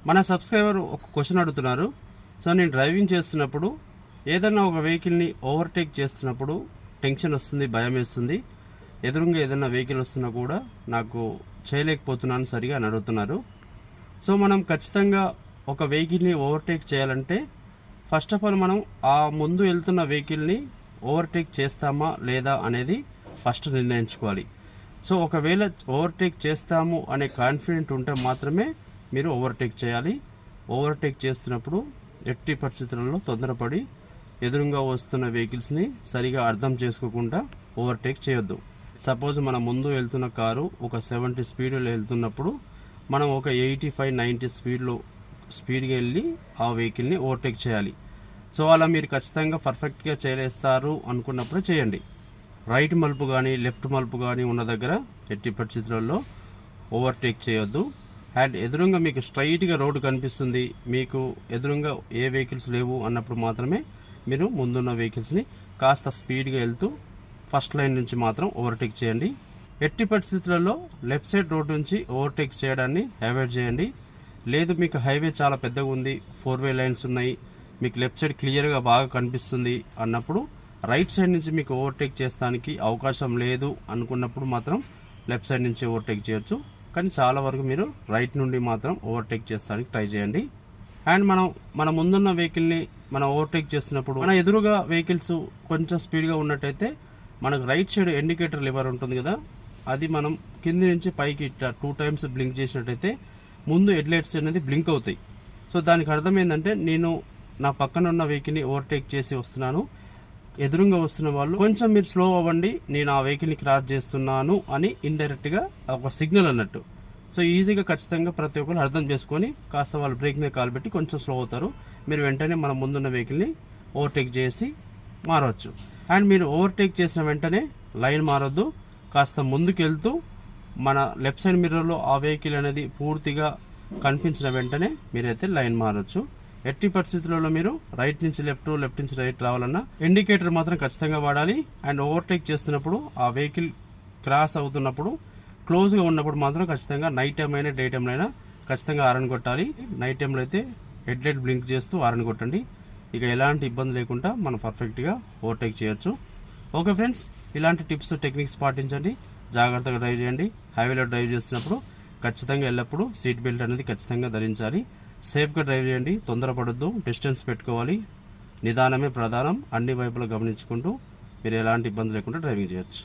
మన సబ్స్క్రైబర్ ఒక క్వశ్చన్ అడుగుతున్నారు. సో నేను డ్రైవింగ్ చేస్తున్నప్పుడు ఏదైనా ఒక వెహికల్ని ఓవర్టేక్ చేస్తున్నప్పుడు టెన్షన్ వస్తుంది, భయం వేస్తుంది. ఎదురుగా ఏదైనా వెహికల్ వస్తున్నా కూడా నాకు చేయలేకపోతున్నాను సరిగా అని అడుగుతున్నారు. సో మనం ఖచ్చితంగా ఒక వెహికల్ని ఓవర్టేక్ చేయాలంటే ఫస్ట్ ఆఫ్ ఆల్ మనం ఆ ముందు వెళ్తున్న వెహికల్ని ఓవర్టేక్ చేస్తామా లేదా అనేది ఫస్ట్ నిర్ణయించుకోవాలి. సో ఒకవేళ ఓవర్టేక్ చేస్తాము అనే కాన్ఫిడెంట్ ఉంటే మాత్రమే మీరు ఓవర్టేక్ చేయాలి. ఓవర్టేక్ చేస్తున్నప్పుడు ఎట్టి పరిస్థితులలో తొందరపడి ఎదురుగా వస్తున్న వెహికల్స్ని సరిగా అర్థం చేసుకోకుండా ఓవర్టేక్ చేయొద్దు. సపోజ్ మన ముందు వెళ్తున్న కారు ఒక 70 స్పీడ్లో వెళ్తున్నప్పుడు మనం ఒక 85-90 స్పీడ్గా వెళ్ళి ఆ వెహికల్ని ఓవర్టేక్ చేయాలి. సో అలా మీరు ఖచ్చితంగా పర్ఫెక్ట్గా చేయలేస్తారు అనుకున్నప్పుడు చేయండి. రైట్ మలుపు కానీ లెఫ్ట్ మలుపు కానీ ఉన్న దగ్గర ఎట్టి పరిస్థితులలో ఓవర్టేక్ చేయొద్దు. అండ్ ఎదురుగా మీకు స్ట్రైట్గా రోడ్డు కనిపిస్తుంది, మీకు ఎదురుగా ఏ వెహికల్స్ లేవు అన్నప్పుడు మాత్రమే మీరు ముందున్న వెహికల్స్ని కాస్త స్పీడ్గా వెళ్తూ ఫస్ట్ లైన్ నుంచి మాత్రం ఓవర్టేక్ చేయండి. ఎట్టి పరిస్థితులలో లెఫ్ట్ సైడ్ రోడ్ నుంచి ఓవర్టేక్ చేయడాన్ని అవాయిడ్ చేయండి. లేదు మీకు హైవే చాలా పెద్దగా ఉంది, 4-వే లైన్స్ ఉన్నాయి, మీకు లెఫ్ట్ సైడ్ క్లియర్గా బాగా కనిపిస్తుంది అన్నప్పుడు రైట్ సైడ్ నుంచి మీకు ఓవర్టేక్ చేస్తానికి అవకాశం లేదు అనుకున్నప్పుడు మాత్రం లెఫ్ట్ సైడ్ నుంచి ఓవర్టేక్ చేయొచ్చు. కానీ చాలా వరకు మీరు రైట్ నుండి మాత్రం ఓవర్టేక్ చేస్తానికి ట్రై చేయండి. అండ్ మన ముందున్న వెహికల్ని మనం ఓవర్టేక్ చేస్తున్నప్పుడు మన ఎదురుగా వెహికల్స్ కొంచెం స్పీడ్గా ఉన్నట్టయితే మనకు రైట్ సైడ్ ఇండికేటర్ లివర్ ఉంటుంది కదా, అది మనం కింది నుంచి పైకి ఇట్లా 2 టైమ్స్ బ్లింక్ చేసినట్టయితే ముందు హెడ్లైట్స్ అనేది బ్లింక్ అవుతాయి. సో దానికి అర్థం ఏంటంటే నేను నా పక్కన ఉన్న వెహికల్ని ఓవర్టేక్ చేసి వస్తున్నాను, ఎదురుగా వస్తున్న వాళ్ళు కొంచెం మీరు స్లో అవ్వండి, నేను ఆ వెహికల్ని క్రాస్ చేస్తున్నాను అని ఇండైరెక్ట్గా ఒక సిగ్నల్ అన్నట్టు. సో ఈజీగా ఖచ్చితంగా ప్రతి ఒక్కరు అర్థం చేసుకొని కాస్త వాళ్ళు బ్రేక్ మీద కాలు పెట్టి కొంచెం స్లో అవుతారు. మీరు వెంటనే మన ముందున్న వెహికల్ని ఓవర్టేక్ చేసి మారవచ్చు. అండ్ మీరు ఓవర్టేక్ చేసిన వెంటనే లైన్ మారొద్దు, కాస్త ముందుకు వెళ్తూ మన లెఫ్ట్ సైడ్ మిర్రర్లో ఆ వెహికల్ అనేది పూర్తిగా కనిపించిన వెంటనే మీరైతే లైన్ మారొచ్చు. ఎట్టి పరిస్థితులలో మీరు రైట్ నుంచి లెఫ్ట్, లెఫ్ట్ నుంచి రైట్ రావాలన్నా ఇండికేటర్ మాత్రం ఖచ్చితంగా వాడాలి. అండ్ ఓవర్టేక్ చేస్తున్నప్పుడు ఆ వెహికల్ క్రాస్ అవుతున్నప్పుడు క్లోజ్గా ఉన్నప్పుడు మాత్రం ఖచ్చితంగా నైట్ టైం అయినా డే టైంలో అయినా ఖచ్చితంగా హారన్ కొట్టాలి. నైట్ టైంలో అయితే హెడ్లైట్ బ్లింక్ చేస్తూ హారన్ కొట్టండి. ఇక ఎలాంటి ఇబ్బంది లేకుండా మనం పర్ఫెక్ట్గా ఓవర్టేక్ చేయొచ్చు. ఓకే ఫ్రెండ్స్, ఇలాంటి టిప్స్ టెక్నిక్స్ పాటించండి, జాగ్రత్తగా డ్రైవ్ చేయండి. హైవేలో డ్రైవ్ చేస్తున్నప్పుడు ఖచ్చితంగా ఎల్లప్పుడూ సీట్ బెల్ట్ అనేది ఖచ్చితంగా ధరించాలి. సేఫ్గా డ్రైవ్ చేయండి, తొందరపడొద్దు, డిస్టెన్స్ పెట్టుకోవాలి, నిదానమే ప్రధానం. అన్ని వైపులా గమనించుకుంటూ మీరు ఎలాంటి ఇబ్బంది లేకుండా డ్రైవింగ్ చేయొచ్చు.